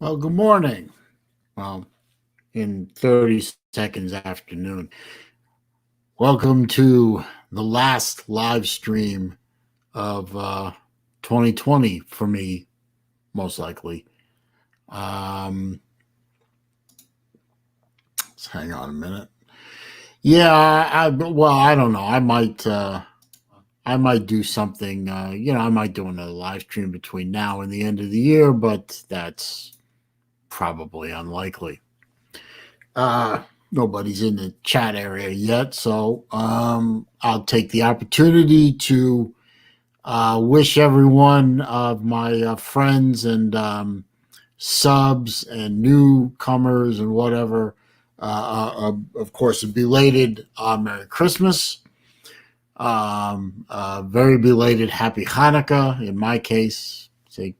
Well, good morning. Well, in 30 seconds afternoon. Welcome to the last live stream of 2020 for me, most likely. Let's hang on a minute. Yeah, I don't know. I might do something. I might do another live stream between now and the end of the year, but that's probably unlikely. Nobody's in the chat area yet, so I'll take the opportunity to wish everyone of my friends and subs and newcomers and whatever, of course, a belated Merry Christmas, very belated Happy Hanukkah in my case. See,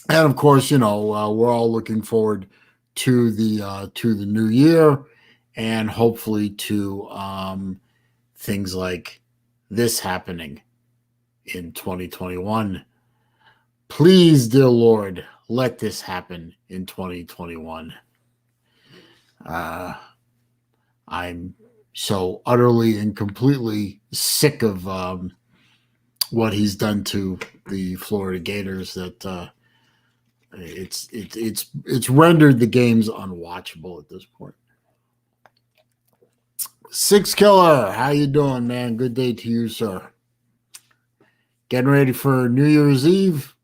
and of course, we're all looking forward to the new year, and hopefully to things like this happening in 2021. Please, dear Lord, let this happen in 2021. I'm so utterly and completely sick of what he's done to the Florida Gators that it's rendered the games unwatchable at this point. Six Killer, how you doing, man? Good day to you, sir. Getting ready for New Year's Eve.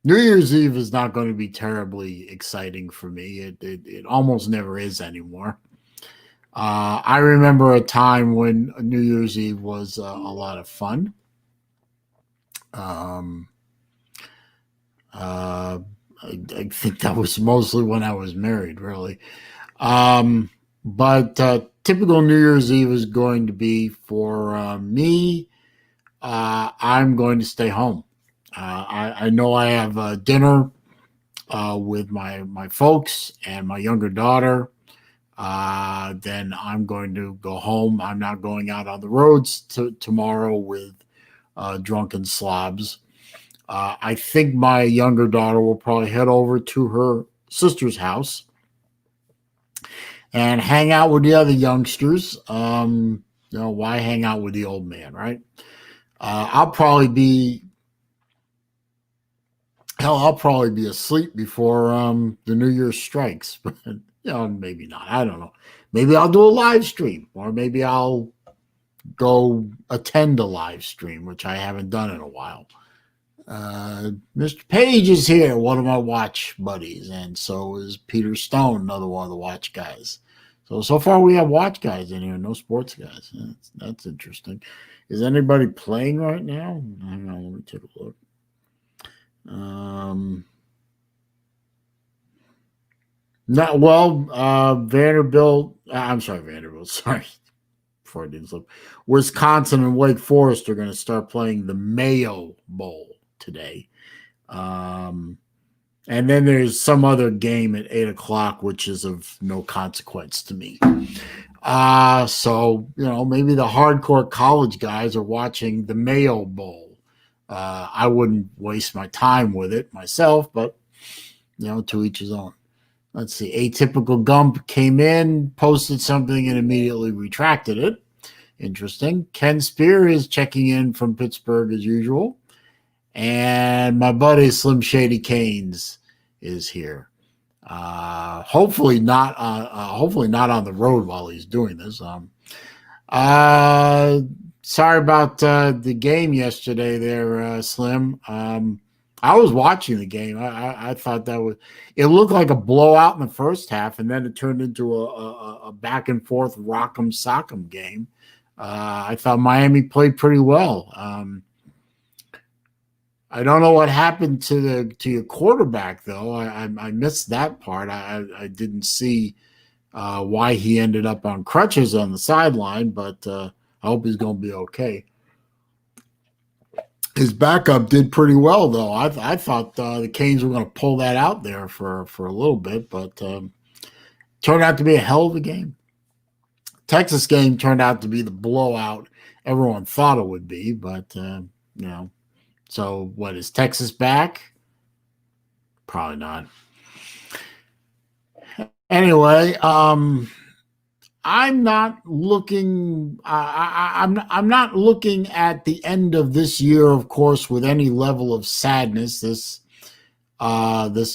New Year's Eve is not going to be terribly exciting for me. It almost never is anymore. I remember a time when New Year's Eve was a lot of fun. I think that was mostly when I was married, really. But typical New Year's Eve is going to be for me. I'm going to stay home. I know I have dinner with my folks and my younger daughter. Then I'm going to go home. I'm not going out on the roads tomorrow with drunken slobs. I think my younger daughter will probably head over to her sister's house and hang out with the other youngsters. Why hang out with the old man, right? I'll probably be asleep before the New Year strikes, but maybe not. I don't know. Maybe I'll do a live stream, or maybe I'll go attend a live stream, which I haven't done in a while. Mr. Page is here, one of my watch buddies, and so is Peter Stone, another one of the watch guys. So far we have watch guys in here, no sports guys. That's interesting. Is anybody playing right now? Hang on, let me take a look. Vanderbilt. Sorry, before I didn't slip. Wisconsin and Wake Forest are going to start playing the Mayo Bowl today. And then there's some other game at 8:00, which is of no consequence to me. So maybe the hardcore college guys are watching the Mayo Bowl. I wouldn't waste my time with it myself, but to each his own. Let's see. Atypical Gump came in, posted something, and immediately retracted it. Interesting. Ken Spear is checking in from Pittsburgh as usual. And my buddy Slim Shady Canes is here. Hopefully not on the road while he's doing this. Sorry about the game yesterday there, Slim. I was watching the game. I thought it looked like a blowout in the first half, and then it turned into a back and forth rock'em sock'em game. I thought Miami played pretty well. I don't know what happened to your quarterback, though. I missed that part. I didn't see why he ended up on crutches on the sideline, but I hope he's going to be okay. His backup did pretty well, though. I thought the Canes were going to pull that out there for a little bit, but turned out to be a hell of a game. Texas game turned out to be the blowout everyone thought it would be, but So what, is Texas back? Probably not. Anyway, I'm not looking. I'm not looking at the end of this year, of course, with any level of sadness. This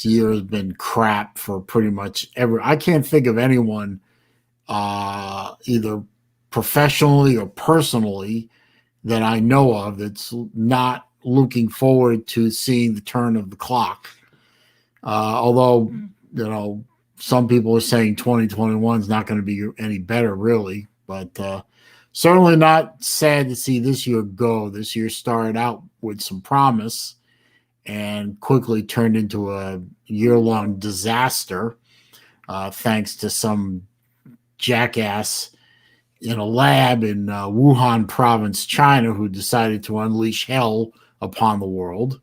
year has been crap for pretty much every. I can't think of anyone, either professionally or personally, that I know of that's not looking forward to seeing the turn of the clock. Although, some people are saying 2021 is not going to be any better, really. But certainly not sad to see this year go. This year started out with some promise and quickly turned into a year-long disaster, thanks to some jackass in a lab in Wuhan province, China, who decided to unleash hell upon the world.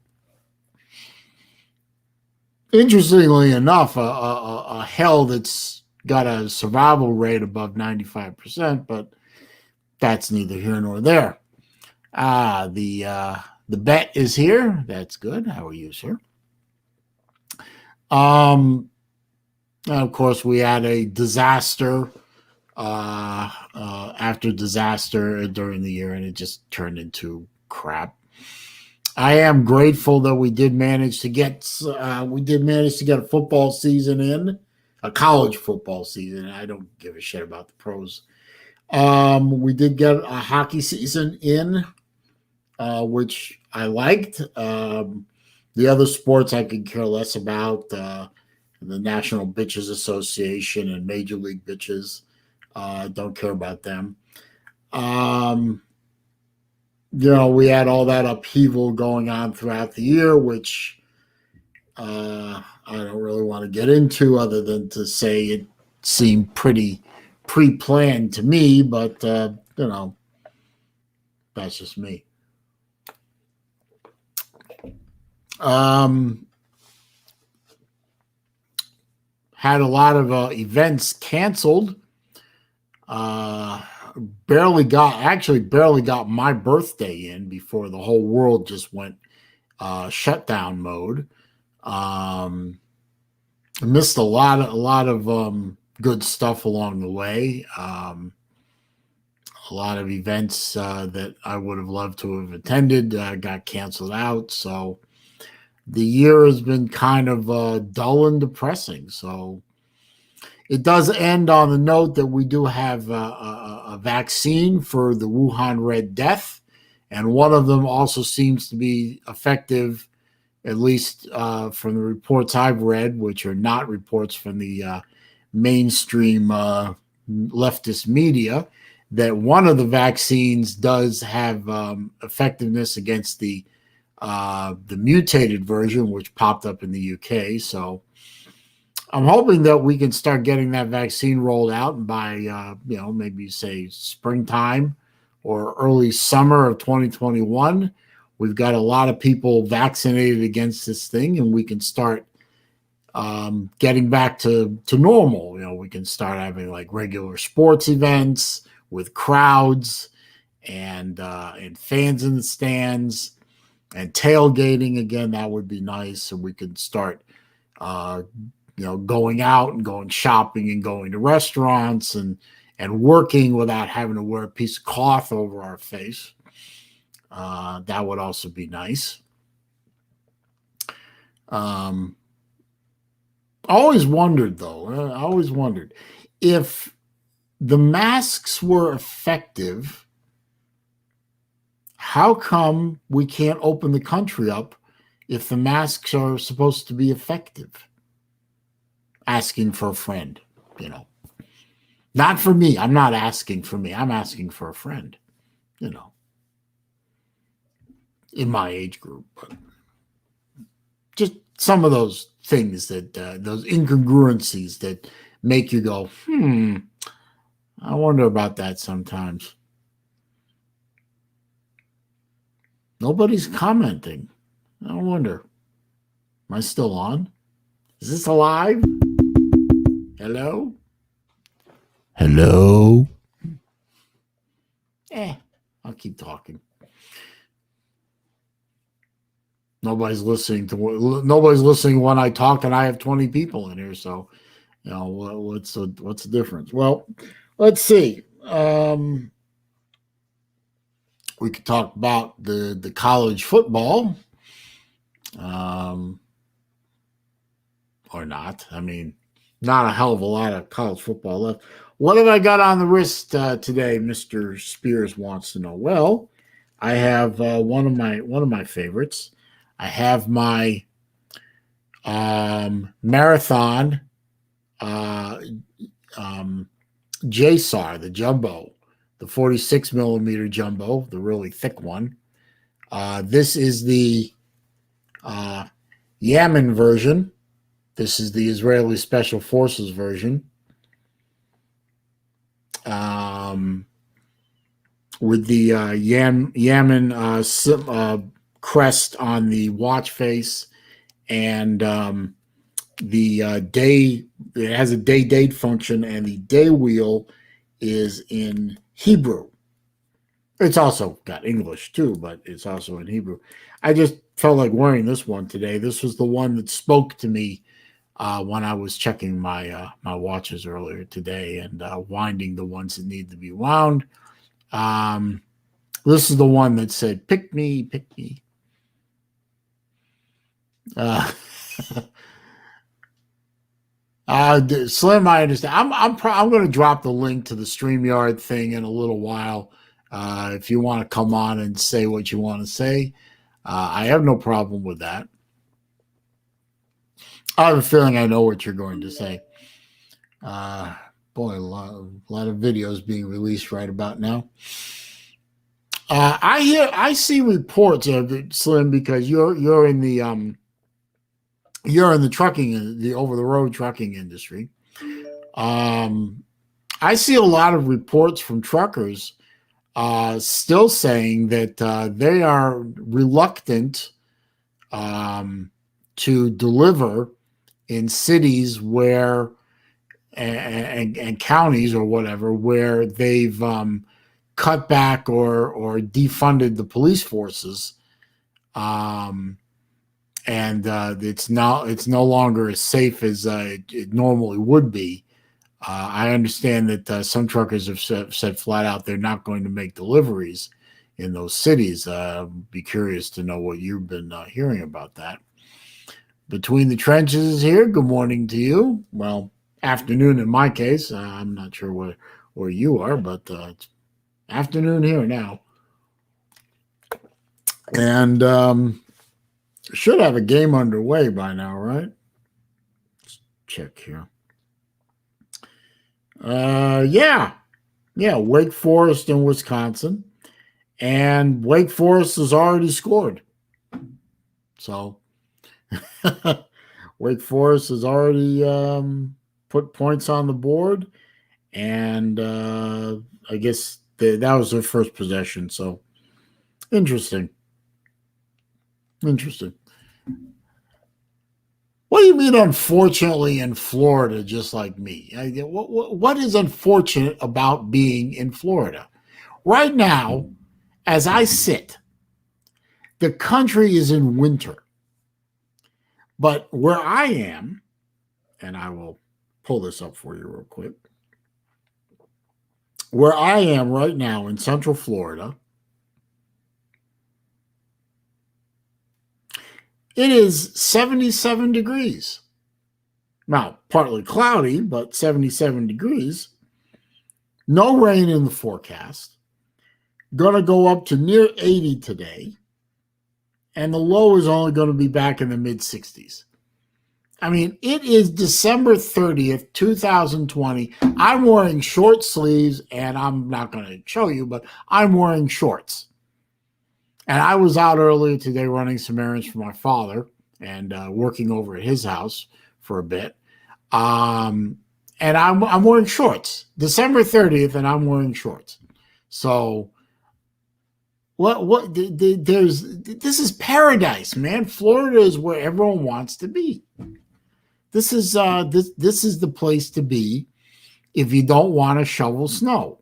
Interestingly enough, a hell that's got a survival rate above 95%, but that's neither here nor there. The bet is here. That's good. How are you, sir? Of course, we had a disaster after disaster during the year, and it just turned into crap. I am grateful that we did manage to get a football season in, a college football season. I don't give a shit about the pros. We did get a hockey season in, which I liked. The other sports I could care less about. The National Bitches Association and Major League Bitches. Don't care about them. We had all that upheaval going on throughout the year, which I don't really want to get into, other than to say it seemed pretty pre-planned to me, but that's just me. Had a lot of events canceled. Barely got my birthday in before the whole world just went shutdown mode. Missed a lot of good stuff along the way. A lot of events that I would have loved to have attended got canceled out. So the year has been kind of dull and depressing. So it does end on the note that we do have a vaccine for the Wuhan Red Death, and one of them also seems to be effective, at least from the reports I've read, which are not reports from the mainstream leftist media, that one of the vaccines does have effectiveness against the mutated version, which popped up in the UK. So I'm hoping that we can start getting that vaccine rolled out, and by maybe say springtime or early summer of 2021, we've got a lot of people vaccinated against this thing, and we can start getting back to normal. We can start having like regular sports events with crowds and fans in the stands and tailgating again. That would be nice, so we could start going out and going shopping and going to restaurants and working without having to wear a piece of cloth over our face. That would also be nice. I always wondered if the masks were effective, how come we can't open the country up if the masks are supposed to be effective? Asking for a friend, not for me. I'm not asking for me. I'm asking for a friend, in my age group. But just some of those things that, those incongruencies that make you go, I wonder about that sometimes. Nobody's commenting. I wonder. Am I still on? Is this alive? Hello? Hello? I'll keep talking. nobody's listening when I talk, and I have 20 people in here. So, what's the difference? Well, let's see. We could talk about the college football, or not. I mean, not a hell of a lot of college football left. What have I got on the wrist today? Mr. Spears wants to know. Well, I have one of my favorites. I have my marathon JSAR, the jumbo, the 46 millimeter jumbo, the really thick one. This is the Yemen version. This is the Israeli Special Forces version. With the Yemen crest on the watch face, and the day, it has a day date function, and the day wheel is in Hebrew. It's also got English too, but it's also in Hebrew. I just felt like wearing this one today. This was the one that spoke to me when I was checking my my watches earlier today and winding the ones that need to be wound. This is the one that said, "Pick me, pick me." Slim, I understand. I'm going to drop the link to the StreamYard thing in a little while. If you want to come on and say what you want to say, I have no problem with that. I have a feeling I know what you're going to say. Boy, a lot of videos being released right about now. I see reports of it, Slim, because you're in the trucking, the over the road trucking industry. I see a lot of reports from truckers still saying that they are reluctant to deliver in cities where and counties or whatever where they've cut back or defunded the police forces, and it's no longer as safe as it normally would be. I understand that some truckers have said flat out they're not going to make deliveries in those cities. Be curious to know what you've been hearing about that. Between the trenches here, good morning to you. Well, afternoon in my case. I'm not sure where you are, but it's afternoon here now. And should have a game underway by now, right? Let's check here. Yeah, Wake Forest and Wisconsin, and Wake Forest has already scored. So Wake Forest has already put points on the board, and I guess that was their first possession. So interesting. What do you mean, unfortunately, in Florida, just like me? What is unfortunate about being in Florida? Right now, as I sit, the country is in winter. But where I am, and I will pull this up for you real quick, where I am right now in Central Florida, it is 77 degrees. Now, partly cloudy, but 77 degrees. No rain in the forecast. Going to go up to near 80 today. And the low is only going to be back in the mid 60s. I mean, it is December 30th, 2020. I'm wearing short sleeves, and I'm not going to show you, but I'm wearing shorts. And I was out earlier today running some errands for my father and working over at his house for a bit. And I'm wearing shorts. December 30th, and I'm wearing shorts. So this is paradise, man. Florida is where everyone wants to be. This is the place to be if you don't want to shovel snow.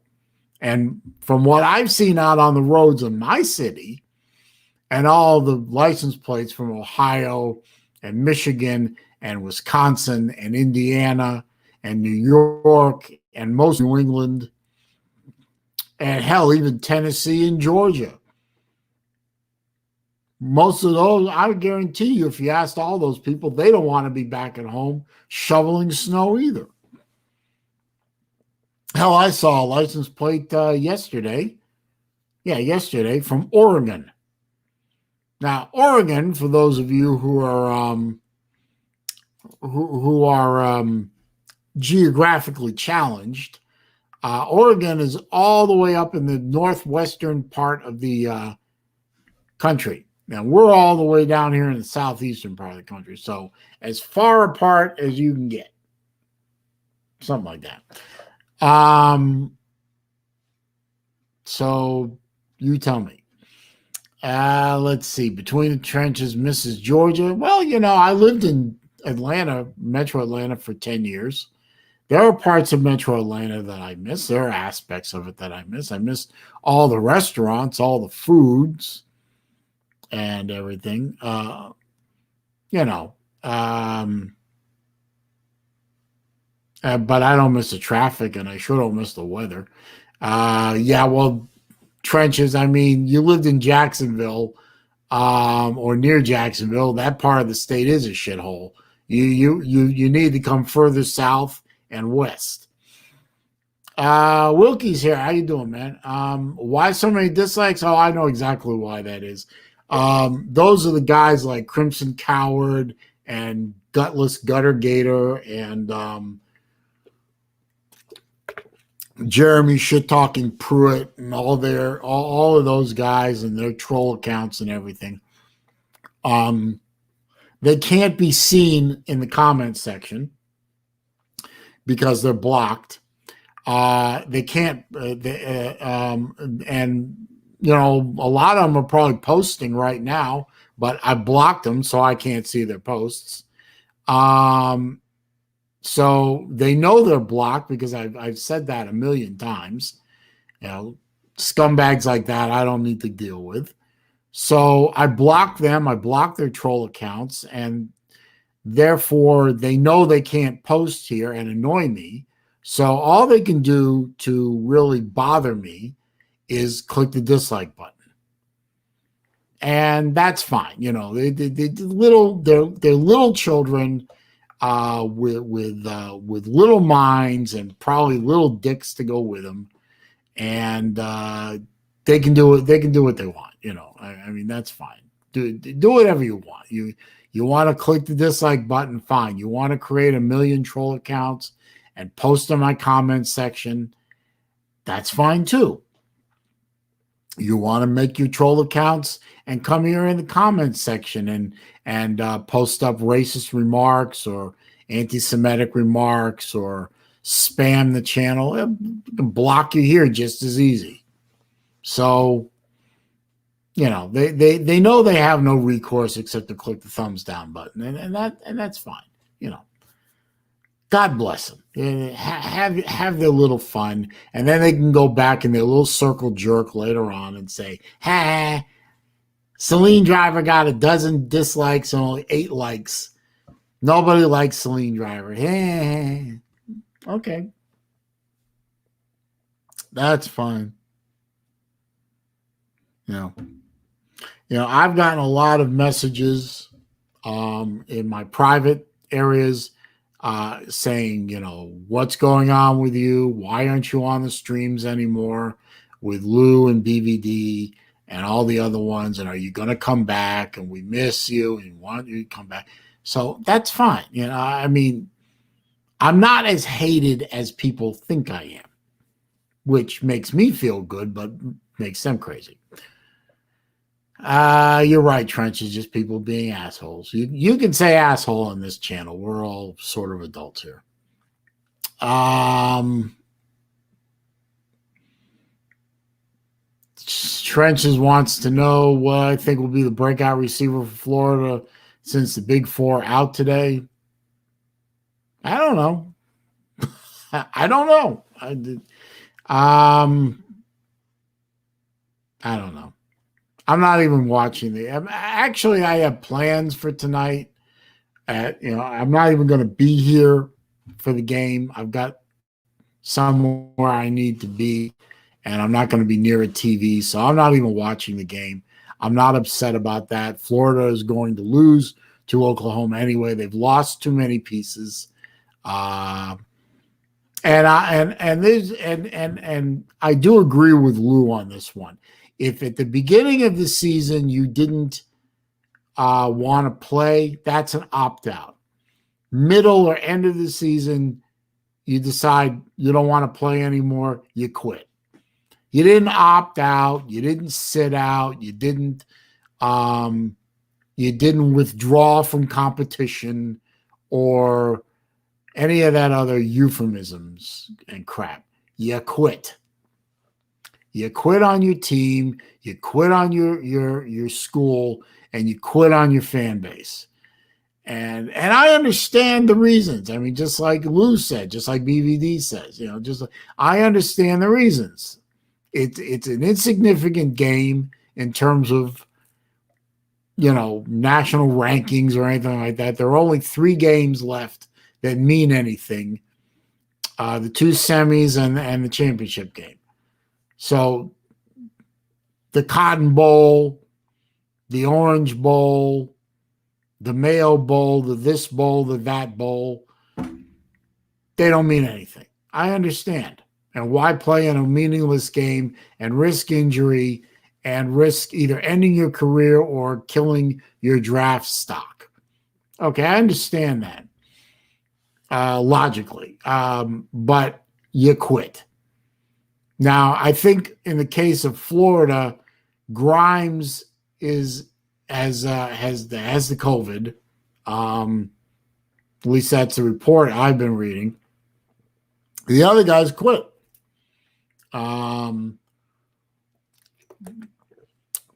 And from what I've seen out on the roads in my city, and all the license plates from Ohio and Michigan and Wisconsin and Indiana and New York and most New England and hell, even Tennessee and Georgia. Most of those, I would guarantee you, if you asked all those people, they don't want to be back at home shoveling snow either. Hell, I saw a license plate yesterday. Yeah, yesterday from Oregon. Now, Oregon, for those of you who are geographically challenged, Oregon is all the way up in the northwestern part of the country. Now, we're all the way down here in the southeastern part of the country. So, as far apart as you can get. Something like that. So, you tell me. Let's see. Between the Trenches, Mrs. Georgia. Well, I lived in Atlanta, Metro Atlanta, for 10 years. There are parts of Metro Atlanta that I miss. There are aspects of it that I miss. I miss all the restaurants, all the foods, and everything. But I don't miss the traffic, and I sure don't miss the weather. Well, Trenches, I mean, you lived in Jacksonville or near Jacksonville. That part of the state is a shithole. You need to come further south and west. Wilkie's here. How you doing, man? Why so many dislikes? Oh, I know exactly why that is. Those are the guys like Crimson Coward and Gutless Gutter Gator and Jeremy Shit Talking Pruitt and all of those guys and their troll accounts and everything. They can't be seen in the comments section because they're blocked. They can't, and a lot of them are probably posting right now, but I blocked them so I can't see their posts. So they know they're blocked because I've said that a million times. Scumbags like that I don't need to deal with. So I blocked them. I blocked their troll accounts, and therefore they know they can't post here and annoy me. So all they can do to really bother me is click the dislike button. And that's fine. They're little children with little minds and probably little dicks to go with them, and they can do it. They can do what they want. I mean, that's fine. Do whatever you want. You want to click the dislike button, fine. You want to create a million troll accounts and post in my comments section, that's fine too. You want to make your troll accounts and come here in the comments section and post up racist remarks or anti-Semitic remarks or spam the channel. It can block you here just as easy. So, they know they have no recourse except to click the thumbs down button, and that's fine. God bless them. Have their little fun, and then they can go back in their little circle jerk later on and say, "Ha, SaleenDriver got 12 dislikes and only 8 likes. Nobody likes SaleenDriver." Hey, okay, that's fine. I've gotten a lot of messages in my private areas saying, what's going on with you? Why aren't you on the streams anymore with Lou and BVD and all the other ones? And are you going to come back? And we miss you and want you to come back. So that's fine. I mean, I'm not as hated as people think I am, which makes me feel good, but makes them crazy. You're right, Trench. It's just people being assholes. You can say asshole on this channel. We're all sort of adults here. Trenches wants to know what I think will be the breakout receiver for Florida since the Big Four out today. I don't know. I don't know. I don't know. I'm not even watching actually, I have plans for tonight. I'm not even going to be here for the game. I've got somewhere I need to be, and I'm not going to be near a TV, so I'm not even watching the game. I'm not upset about that. Florida is going to lose to Oklahoma anyway. They've lost too many pieces. Uh, and I do agree with Lou on this one. If at the beginning of the season you didn't want to play, that's an opt out. Middle or end of the season, you decide you don't want to play anymore, you quit. You didn't opt out, you didn't sit out, you didn't withdraw from competition or any of that other euphemisms and crap. You quit. You quit on your team, you quit on your school, and you quit on your fan base. And I understand the reasons. I mean, just like Lou said, just like BVD says, I understand the reasons. It's an insignificant game in terms of national rankings or anything like that. There are only 3 games left that mean anything: the 2 semis and the championship game. So the Cotton Bowl, the Orange Bowl, the Mayo Bowl, the this bowl, the that bowl, they don't mean anything. I understand. And why play in a meaningless game and risk injury and risk either ending your career or killing your draft stock? Okay, I understand that logically, but you quit. Now, I think in the case of Florida, Grimes has the COVID. At least that's the report I've been reading. The other guys quit.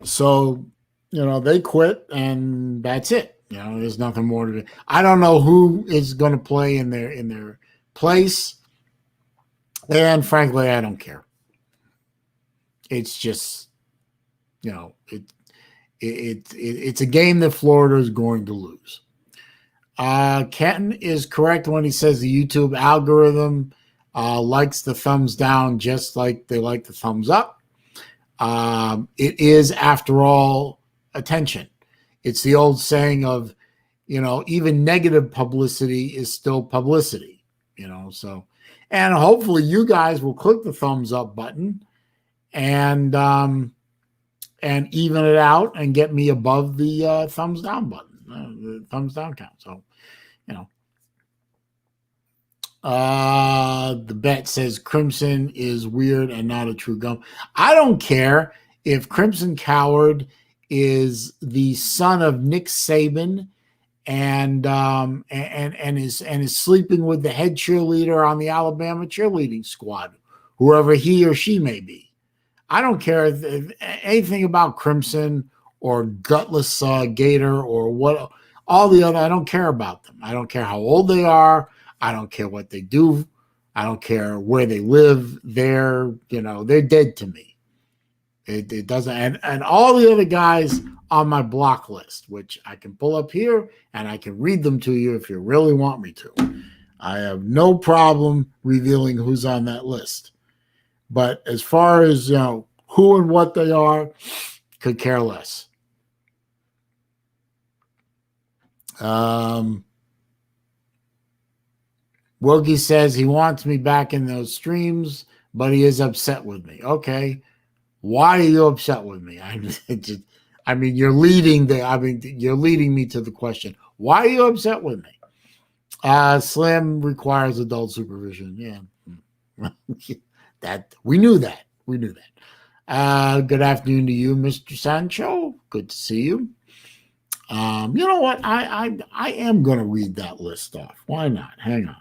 So they quit, and that's it. There's nothing more to do. I don't know who is going to play in their place, and frankly, I don't care. It's just, it's a game that Florida is going to lose. Kenton is correct when he says the YouTube algorithm likes the thumbs down just like they like the thumbs up. It is, after all, attention. It's the old saying of, even negative publicity is still publicity, so, and hopefully you guys will click the thumbs up button and even it out and get me above the thumbs down button, the thumbs down count. So, the bet says Crimson is weird and not a true gum. I don't care if Crimson Coward is the son of Nick Saban and is sleeping with the head cheerleader on the Alabama cheerleading squad, whoever he or she may be. I don't care if anything about Crimson or Gutless Gator or what, all the other. I don't care about them. I don't care how old they are. I don't care what they do. I don't care where they live. They're dead to me. It doesn't. And all the other guys on my block list, which I can pull up here and I can read them to you if you really want me to. I have no problem revealing who's on that list. But as far as who and what they are, could care less. Wilkie says he wants me back in those streams, but he is upset with me. Okay, why are you upset with me? You're leading me to the question. Why are you upset with me? Slim requires adult supervision. Yeah. That we knew that. Good afternoon to you, Mr. Sancho. Good to see you. You know what? I am going to read that list off. Why not? Hang on.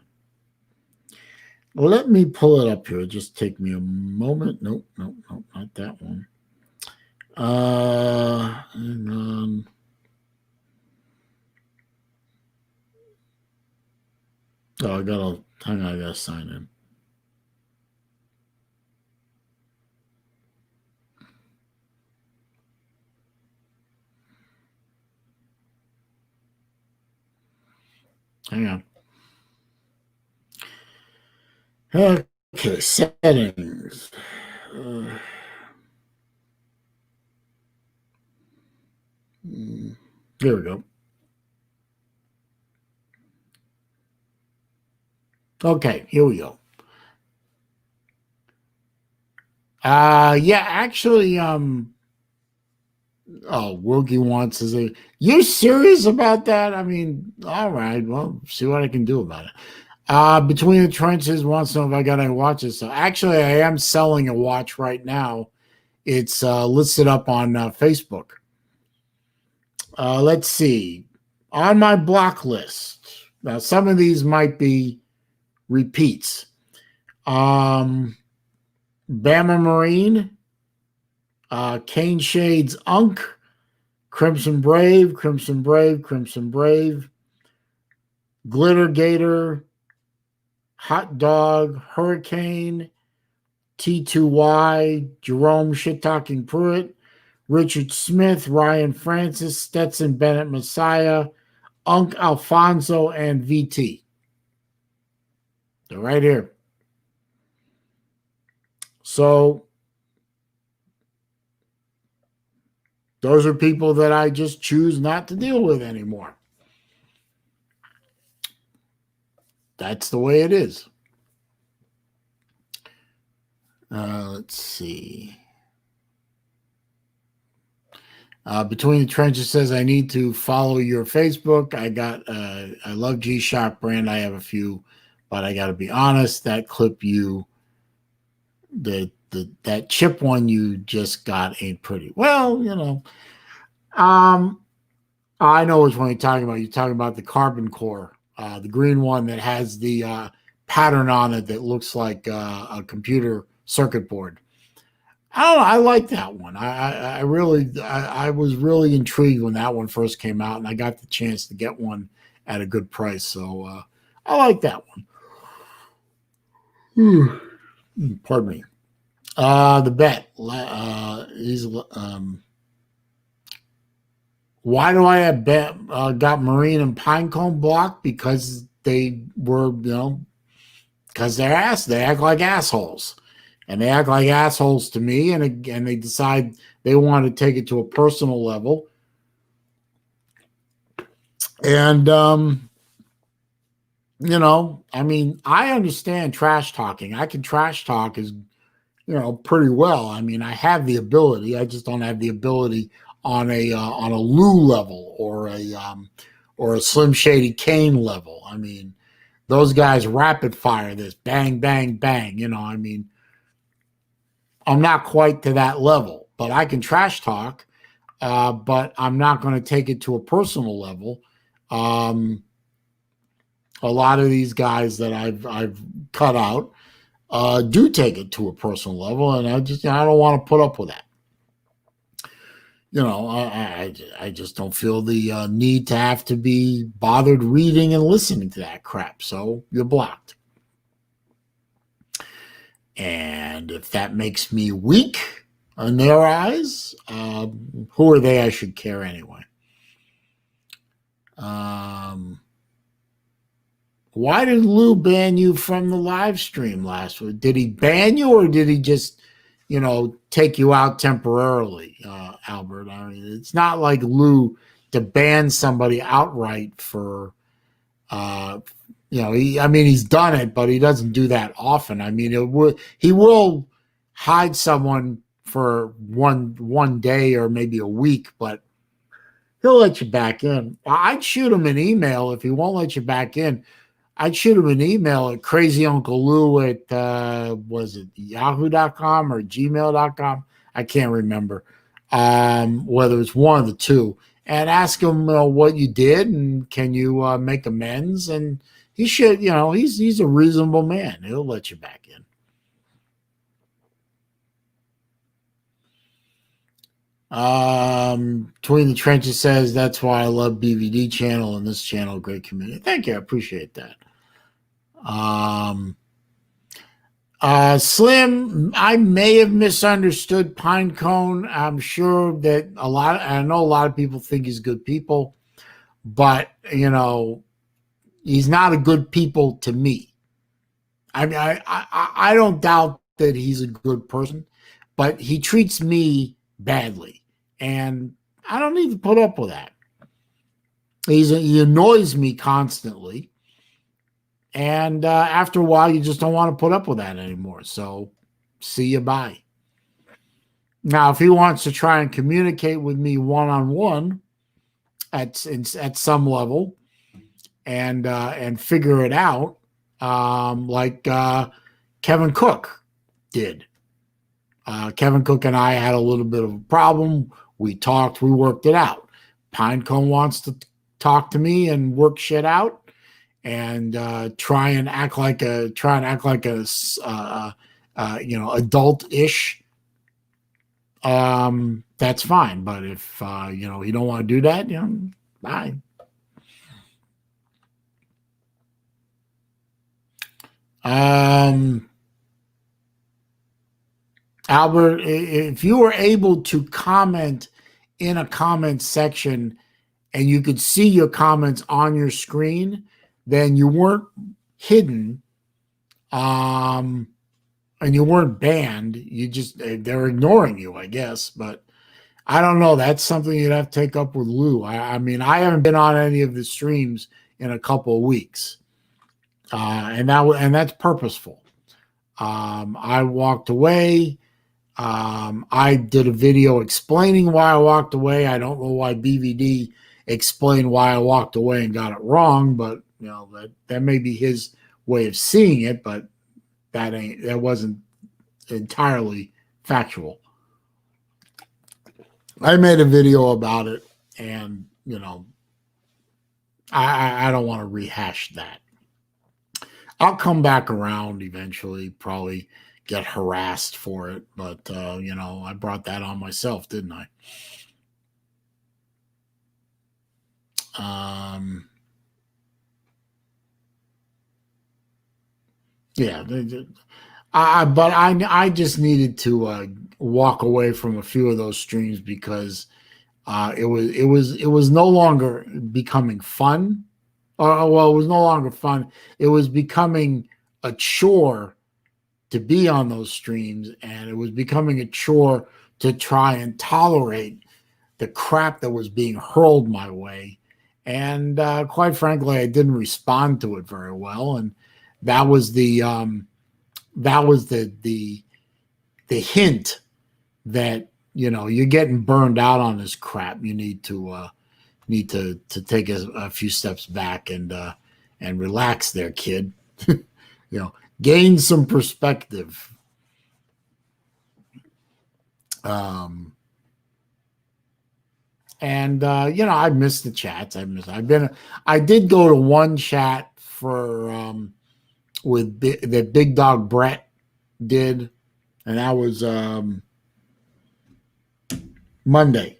Let me pull it up here. Just take me a moment. Nope, not that one. Hang on. Oh, I gotta sign in. Hang on. Okay, settings. Here we go. Okay, here we go. Yeah, actually, oh, Woogie wants to say, you serious about that? I mean, all right, well, see what I can do about it. Between the Trenches wants to know if I got any watches. So actually, I am selling a watch right now. It's listed up on Facebook. Let's see. On my block list, now some of these might be repeats. Bama Marine, Cane Shades Unk, Crimson Brave, Crimson Brave, Crimson Brave, Glitter Gator, Hot Dog, Hurricane, T2Y, Jerome Shit Talking Pruitt, Richard Smith, Ryan Francis, Stetson Bennett Messiah, Unk Alfonso, and VT. They're right here. So those are people that I just choose not to deal with anymore. That's the way it is. Let's see. Between the Trenches says, I need to follow your Facebook. I love G-Shock brand. I have a few, but I got to be honest, that clip that chip one you just got ain't pretty. Well, I know which one you're talking about. You're talking about the carbon core, the green one that has the pattern on it that looks like a computer circuit board. I don't know. I like that one. I was really intrigued when that one first came out, and I got the chance to get one at a good price. So I like that one. Pardon me. The bet is why do I have got Marine and Pinecone blocked? Because they were, because they act like assholes. And they act like assholes to me, and they decide they want to take it to a personal level. And, I mean, I understand trash talking. I can trash talk pretty well. I mean, I have the ability. I just don't have the ability on a Lou level or a Slim Shady Kane level. I mean, those guys rapid fire this, bang, bang, bang. I mean, I'm not quite to that level, but I can trash talk. But I'm not going to take it to a personal level. A lot of these guys that I've cut out do take it to a personal level, and I don't want to put up with that. I just don't feel the need to have to be bothered reading and listening to that crap. So you're blocked. And if that makes me weak in their eyes, who are they I should care anyway? Why did Lou ban you from the live stream last week? Did he ban you, or did he just, take you out temporarily, Albert? I mean, it's not like Lou to ban somebody outright for, he's done it, but he doesn't do that often. I mean, he will hide someone for one day or maybe a week, but he'll let you back in. I'd shoot him an email if he won't let you back in. I'd shoot him an email at crazyunclelou at, was it yahoo.com or gmail.com? I can't remember whether it's one of the two. And ask him what you did and can you make amends. And he should, he's a reasonable man. He'll let you back in. Between the Trenches says, that's why I love BVD channel and this channel, great community. Thank you. I appreciate that. Slim, I may have misunderstood Pinecone. I'm sure that I know a lot of people think he's good people, but He's not a good people to me. I mean, I don't doubt that he's a good person, but he treats me badly, and I don't need to put up with that. He annoys me constantly, and after a while, you just don't want to put up with that anymore. So, see you, bye. Now, if he wants to try and communicate with me one on one at some level and figure it out, like Kevin Cook did. Kevin Cook and I had a little bit of a problem. We talked, we worked it out. Pinecone wants to talk to me and work shit out, and try and act like a adult-ish. That's fine. But if you don't want to do that, bye. Albert, if you were able to comment in a comment section and you could see your comments on your screen, then you weren't hidden, and you weren't banned. You just, they're ignoring you, I guess. But I don't know. That's something you'd have to take up with Lou. I mean, I haven't been on any of the streams in a couple of weeks, and that's purposeful. I walked away. I did a video explaining why I walked away. I don't know why BVD explained why I walked away and got it wrong, but that may be his way of seeing it, but that wasn't entirely factual. I made a video about it, and I don't want to rehash that. I'll come back around eventually, probably get harassed for it, but I brought that on myself, didn't I? Yeah, but I just needed to walk away from a few of those streams because it was no longer becoming fun. Well, it was no longer fun. It was becoming a chore to be on those streams, and it was becoming a chore to try and tolerate the crap that was being hurled my way. And quite frankly, I didn't respond to it very well, and that was the hint that you're getting burned out on this crap. You need to take a few steps back and relax there, kid. Gain some perspective. I missed the chats. I did go to one chat for that Big Dog Brett did, and that was Monday.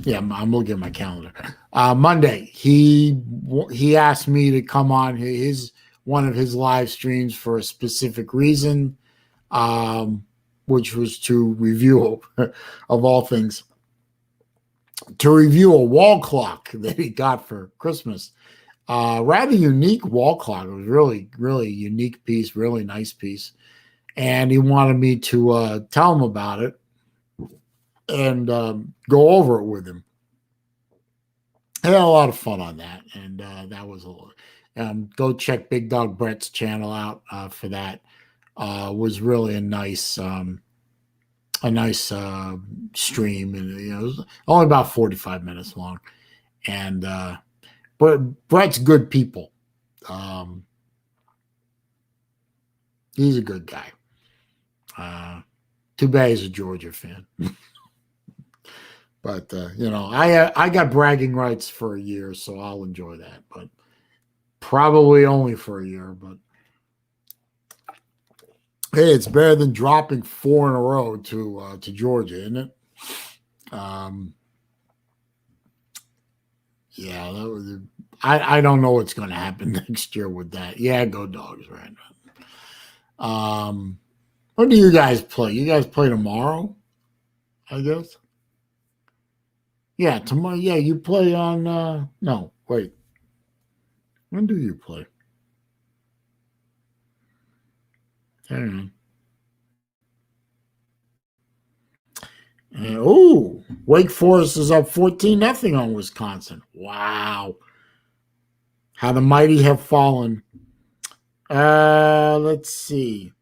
Yeah, I'm looking at my calendar. Monday, he asked me to come on one of his live streams for a specific reason, which was to review, of all things, to review a wall clock that he got for Christmas. Rather unique wall clock. It was really, really unique piece, really nice piece. And he wanted me to tell him about it and go over it with him. I had a lot of fun on that, and that was go check Big Dog Brett's channel out for that. Was really a nice stream, and it was only about 45 minutes long. And Brett's good people. He's a good guy. Too bad he's a Georgia fan. But I got bragging rights for a year, so I'll enjoy that. But probably only for a year. But hey, it's better than dropping 4 in a row to Georgia, isn't it? Yeah, that was. I don't know what's going to happen next year with that. Yeah, go Dogs, right? When do you guys play? You guys play tomorrow, I guess. Yeah, tomorrow. Yeah, you play on. No, wait. When do you play? Hang on. Oh, Wake Forest is up 14-0 on Wisconsin. Wow. How the mighty have fallen. Let's see.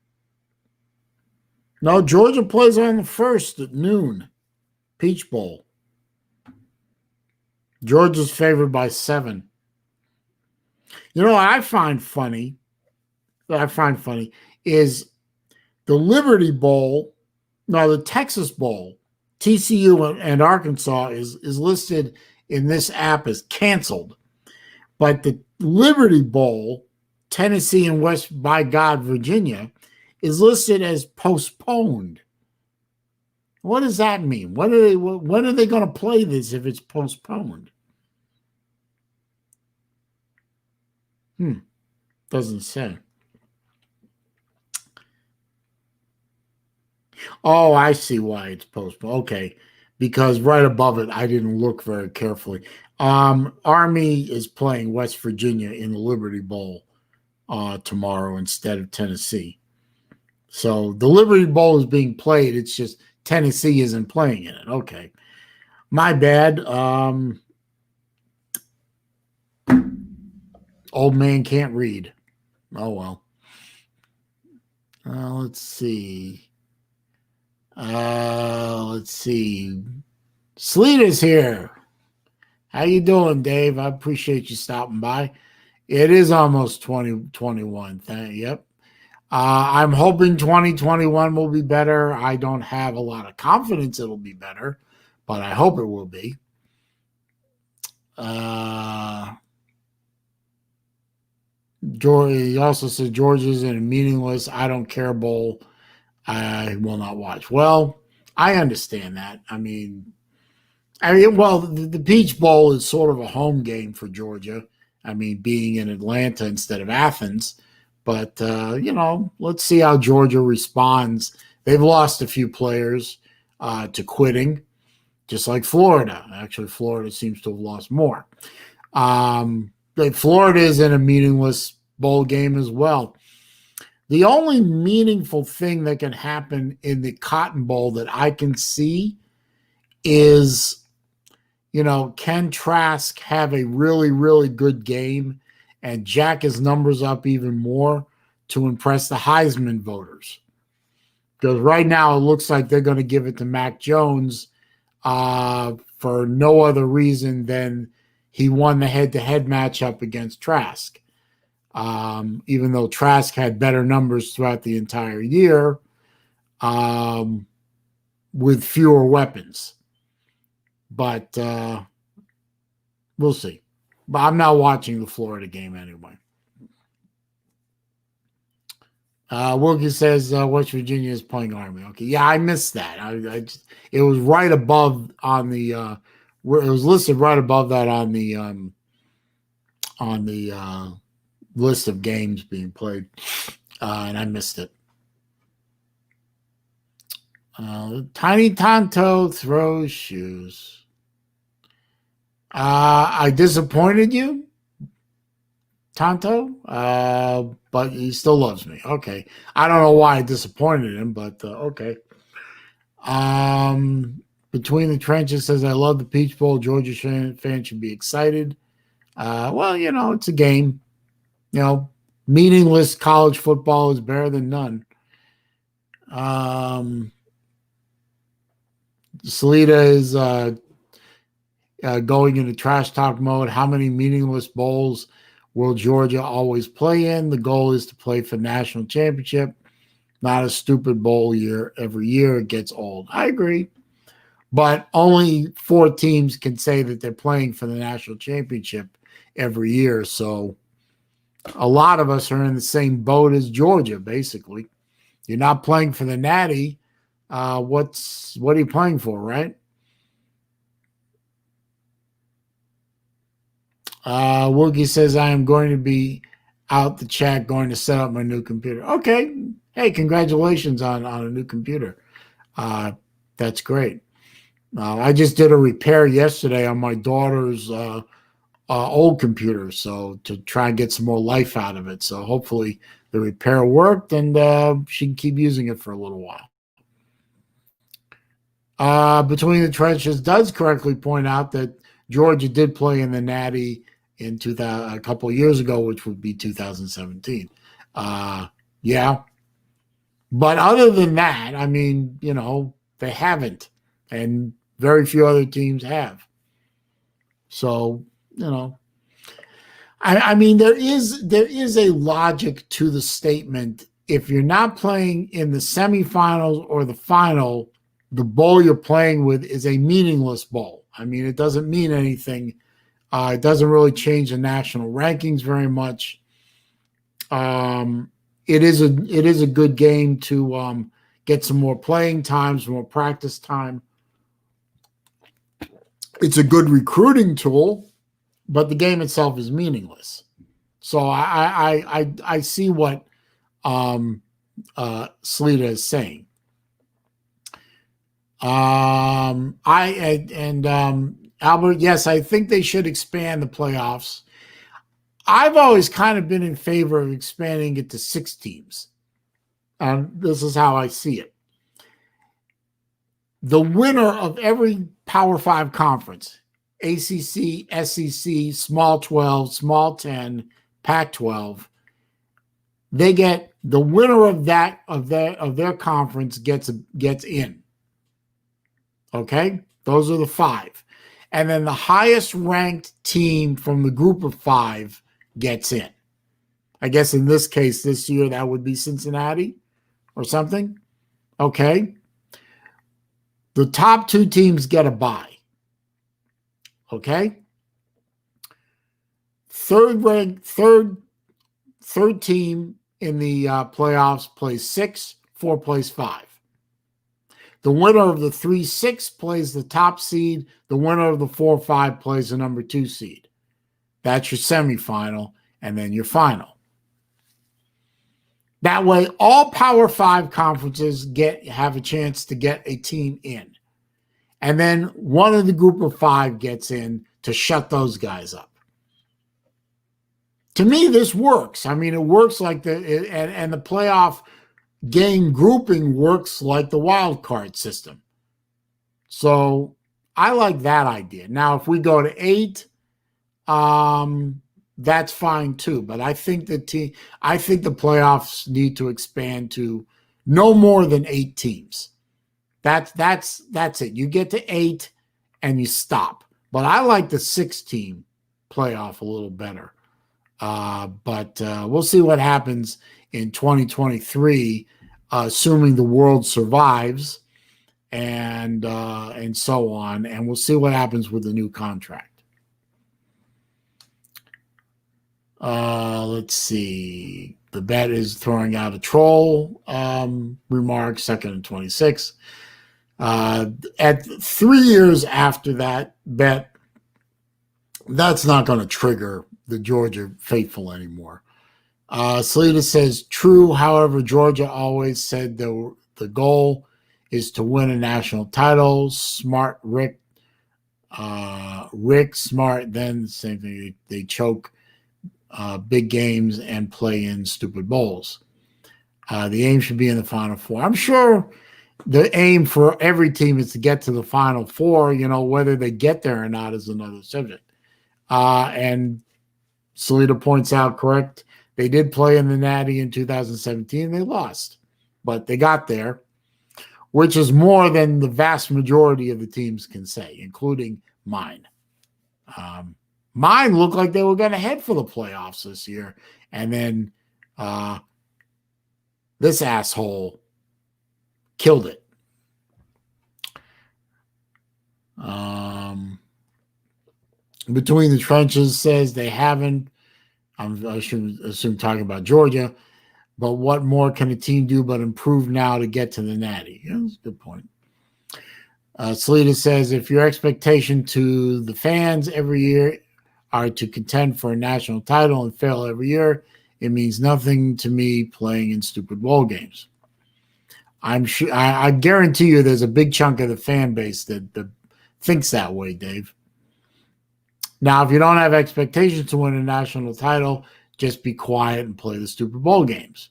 No, Georgia plays on the 1st at noon. Peach Bowl. Georgia's favored by 7. You know what I find funny is the Liberty Bowl, no, the Texas Bowl, TCU and Arkansas is listed in this app as canceled. But the Liberty Bowl, Tennessee and West by God, Virginia, is listed as postponed. What does that mean? When are they going to play this if it's postponed? Doesn't say. Oh, I see why it's postponed. Okay. Because right above it, I didn't look very carefully. Army is playing West Virginia in the Liberty Bowl tomorrow instead of Tennessee. So the Liberty Bowl is being played. It's just Tennessee isn't playing in it. Okay. My bad. Old man can't read. Oh, well. Let's see. Selena's here. How you doing, Dave? I appreciate you stopping by. It is almost 2021. Yep. I'm hoping 2021 will be better. I don't have a lot of confidence it'll be better, but I hope it will be. He also said Georgia's in a meaningless, I don't care bowl. I will not watch. Well, I understand that. I mean, well, the Peach Bowl is sort of a home game for Georgia. I mean, being in Atlanta instead of Athens. But, let's see how Georgia responds. They've lost a few players to quitting, just like Florida. Actually, Florida seems to have lost more. Florida is in a meaningless bowl game as well. The only meaningful thing that can happen in the Cotton Bowl that I can see is, can Trask have a really, really good game and jack his numbers up even more to impress the Heisman voters? Because right now it looks like they're going to give it to Mac Jones for no other reason than he won the head-to-head matchup against Trask. Even though Trask had better numbers throughout the entire year with fewer weapons. But we'll see. But I'm not watching the Florida game anyway. Wilkie says West Virginia is playing Army. Okay, yeah, I missed that. It was right above on the. It was listed right above that on the list of games being played, and I missed it. Tiny Tonto throws shoes. I disappointed you, Tonto, but he still loves me. Okay. I don't know why I disappointed him, but okay. Between the Trenches says, I love the Peach Bowl. Georgia fans should be excited. Well, it's a game. Meaningless college football is better than none. Salida is going into trash talk mode. How many meaningless bowls will Georgia always play in? The goal is to play for national championship, not a stupid bowl year every year. It gets old. I agree. But only 4 teams can say that they're playing for the national championship every year. So a lot of us are in the same boat as Georgia, basically. You're not playing for the Natty. What are you playing for, right? Woogie says, I am going to be out the chat, going to set up my new computer. Okay. Hey, congratulations on a new computer. That's great. I just did a repair yesterday on my daughter's old computer, so to try and get some more life out of it. So hopefully the repair worked, and she can keep using it for a little while. Between the Trenches does correctly point out that Georgia did play in the Natty in 2000, a couple of years ago, which would be 2017. Yeah. But other than that, I mean, they haven't, and very few other teams have. So, I mean, there is a logic to the statement. If you're not playing in the semifinals or the final, the bowl you're playing with is a meaningless bowl. I mean, it doesn't mean anything. It doesn't really change the national rankings very much. It is a good game to get some more playing time, some more practice time. It's a good recruiting tool, but the game itself is meaningless. So I see what Salida is saying. Albert, yes, I think they should expand the playoffs. I've always kind of been in favor of expanding it to 6 teams. This is how I see it. The winner of every Power 5 conference, ACC, SEC, Small 12, Small 10, Pac-12, they get the winner of their conference gets in. Okay? Those are the 5. And then the highest ranked team from the group of 5 gets in. I guess in this case, this year, that would be Cincinnati or something. Okay. The top 2 teams get a bye. Okay. Third team in the playoffs plays 6, 4 plays 5. The winner of the 3-6 plays the top seed. The winner of the 4-5 plays the number 2 seed. That's your semifinal, and then your final. That way, all Power 5 conferences have a chance to get a team in. And then one of the group of 5 gets in to shut those guys up. To me, this works. I mean, it works like and the playoff game grouping works like the wild card system. So I like that idea. Now, if we go to 8, that's fine too. But I think the playoffs need to expand to no more than 8 teams. That's it. You get to 8 and you stop. But I like the 6-team playoff a little better. But we'll see what happens in 2023, assuming the world survives, and so on. And we'll see what happens with the new contract. Let's see. The bet is throwing out a troll remark, 2nd and 26. At 3 years after that bet, that's not going to trigger the Georgia faithful anymore. Salida says, true. However, Georgia always said the goal is to win a national title. Smart Rick Smart, then the same thing. They choke big games and play in stupid bowls. The aim should be in the Final Four. I'm sure the aim for every team is to get to the Final Four. Whether they get there or not is another subject. And Salida points out, correct, they did play in the Natty in 2017. They lost, but they got there, which is more than the vast majority of the teams can say, including mine. Mine looked like they were going to head for the playoffs this year, and then this asshole killed it. Between the Trenches says they haven't. I should assume talking about Georgia, but what more can a team do but improve now to get to the Natty? Yeah, that's a good point. Salida says, if your expectation to the fans every year are to contend for a national title and fail every year, it means nothing to me playing in stupid bowl games. I'm sure. I guarantee you, there's a big chunk of the fan base that thinks that way, Dave. Now, if you don't have expectations to win a national title, just be quiet and play the Super Bowl games.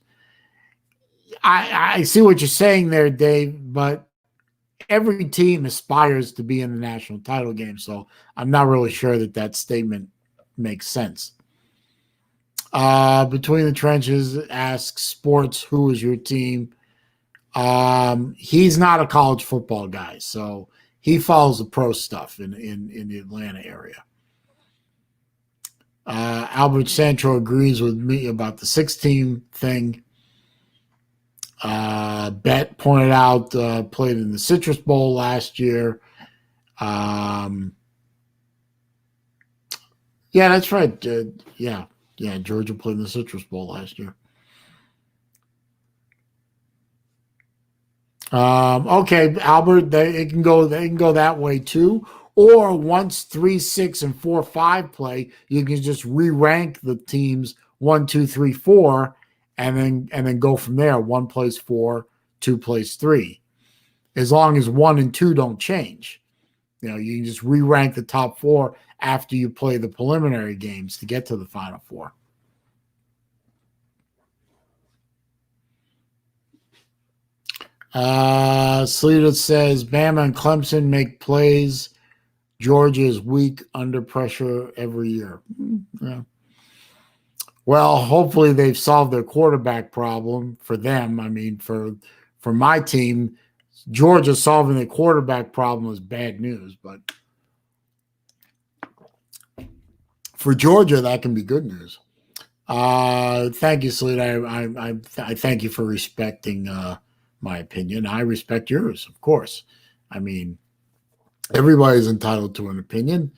I see what you're saying there, Dave, but every team aspires to be in the national title game, so I'm not really sure that that statement makes sense. Between the trenches asks sports, who is your team? He's not a college football guy, so he follows the pro stuff in the Atlanta area. Albert Sancho agrees with me about the 6-team thing. Bet pointed out played in the Citrus Bowl last year. Yeah, that's right. Yeah, Georgia played in the Citrus Bowl last year. Okay, Albert, they can go that way too. Or once 3, 6, and 4, 5 play, you can just re-rank the teams 1, 2, 3, 4, and then go from there. 1 plays 4, 2 plays 3. As long as 1 and 2 don't change. You can just re-rank the top 4 after you play the preliminary games to get to the final 4. Sleeta says Bama and Clemson make plays. Georgia is weak under pressure every year. Yeah. Well, hopefully they've solved their quarterback problem for them. I mean, for my team, Georgia solving the quarterback problem is bad news, but for Georgia, that can be good news. Thank you, Sleeta. I thank you for respecting my opinion. I respect yours, of course. I mean, everybody's entitled to an opinion,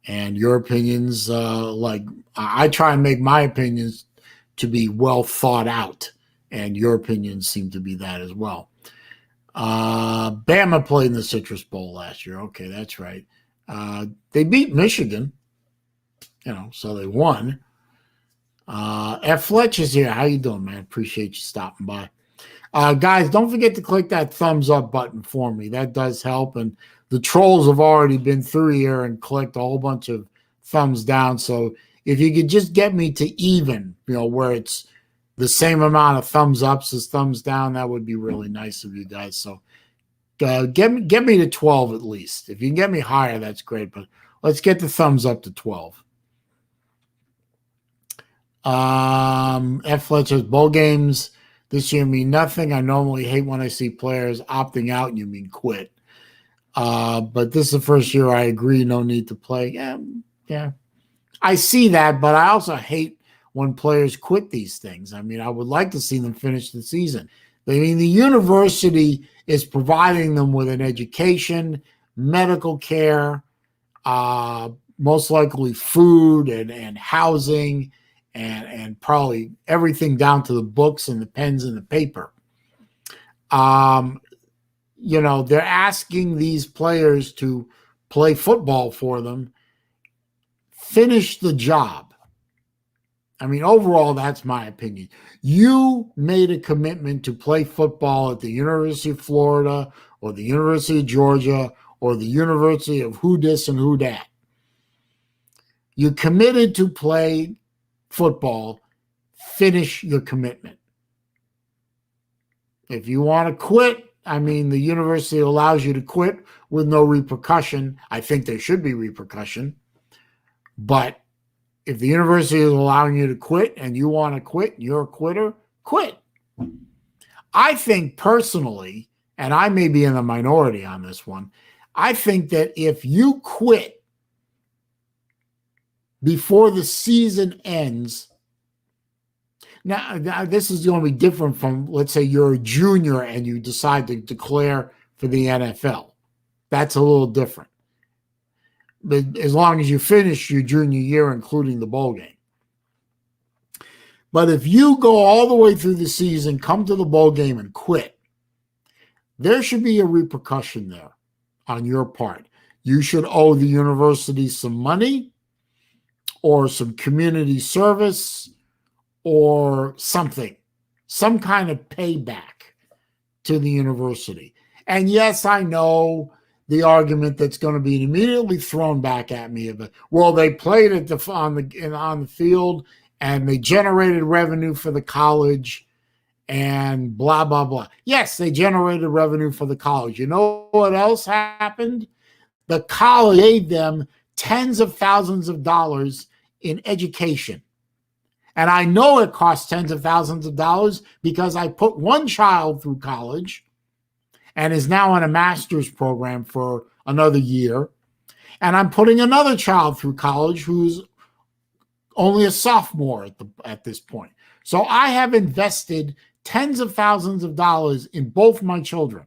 and your opinions, I try and make my opinions to be well thought out, and your opinions seem to be that as well. Bama played in the Citrus Bowl last year. Okay, that's right. They beat Michigan, so they won. F. Fletch is here. How you doing, man? Appreciate you stopping by. Guys, don't forget to click that thumbs up button for me. That does help. And the trolls have already been through here and clicked a whole bunch of thumbs down. So if you could just get me to even, where it's the same amount of thumbs ups as thumbs down, that would be really nice of you guys. So get me to 12 at least. If you can get me higher, that's great. But let's get the thumbs up to 12. F. Fletcher's bowl games this year mean nothing. I normally hate when I see players opting out and you mean quit. But this is the first year I agree, no need to play. Yeah. I see that, but I also hate when players quit these things. I mean, I would like to see them finish the season. I mean, the university is providing them with an education, medical care, most likely food and housing, and probably everything down to the books and the pens and the paper. They're asking these players to play football for them. Finish the job. I mean, overall, that's my opinion. You made a commitment to play football at the University of Florida or the University of Georgia or the University of who this and who that. You committed to play football. Finish your commitment. If you want to quit, I mean, the university allows you to quit with no repercussion. I think there should be repercussion. But if the university is allowing you to quit and you want to quit, you're a quitter, quit. I think personally, and I may be in the minority on this one, I think that if you quit before the season ends, now this is going to be different from, let's say you're a junior and you decide to declare for the NFL. That's a little different. But as long as you finish your junior year, including the bowl game. But if you go all the way through the season, come to the bowl game and quit, there should be a repercussion there on your part. You should owe the university some money or some community service or something, some kind of payback to the university. And yes, I know the argument that's going to be immediately thrown back at me of it. Well, they played at on the field and they generated revenue for the college and blah blah blah. Yes, they generated revenue for the college. You know what else happened? The college gave them tens of thousands of dollars in education. And I know it costs tens of thousands of dollars because I put one child through college and is now in a master's program for another year. And I'm putting another child through college who's only a sophomore at this point. So I have invested tens of thousands of dollars in both my children.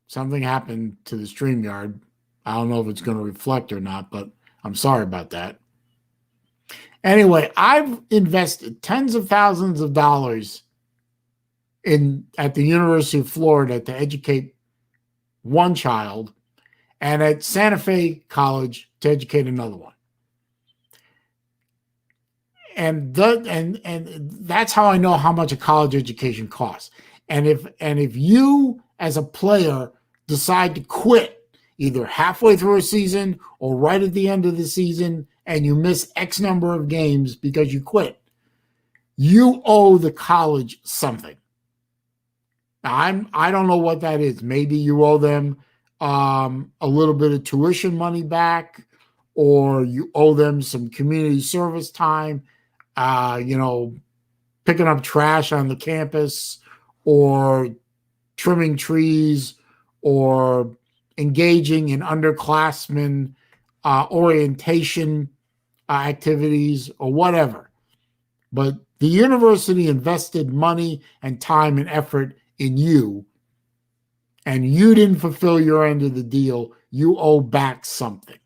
Something happened to the StreamYard. I don't know if it's going to reflect or not, but I'm sorry about that. Anyway, I've invested tens of thousands of dollars at the University of Florida to educate one child, and at Santa Fe College to educate another one. And that's how I know how much a college education costs. And if you as a player decide to quit either halfway through a season or right at the end of the season and you miss X number of games because you quit, you owe the college something. Now, I don't know what that is. Maybe you owe them a little bit of tuition money back, or you owe them some community service time, picking up trash on the campus, or trimming trees, or engaging in underclassmen orientation activities, or whatever. But the university invested money and time and effort in you, and you didn't fulfill your end of the deal. You owe back something.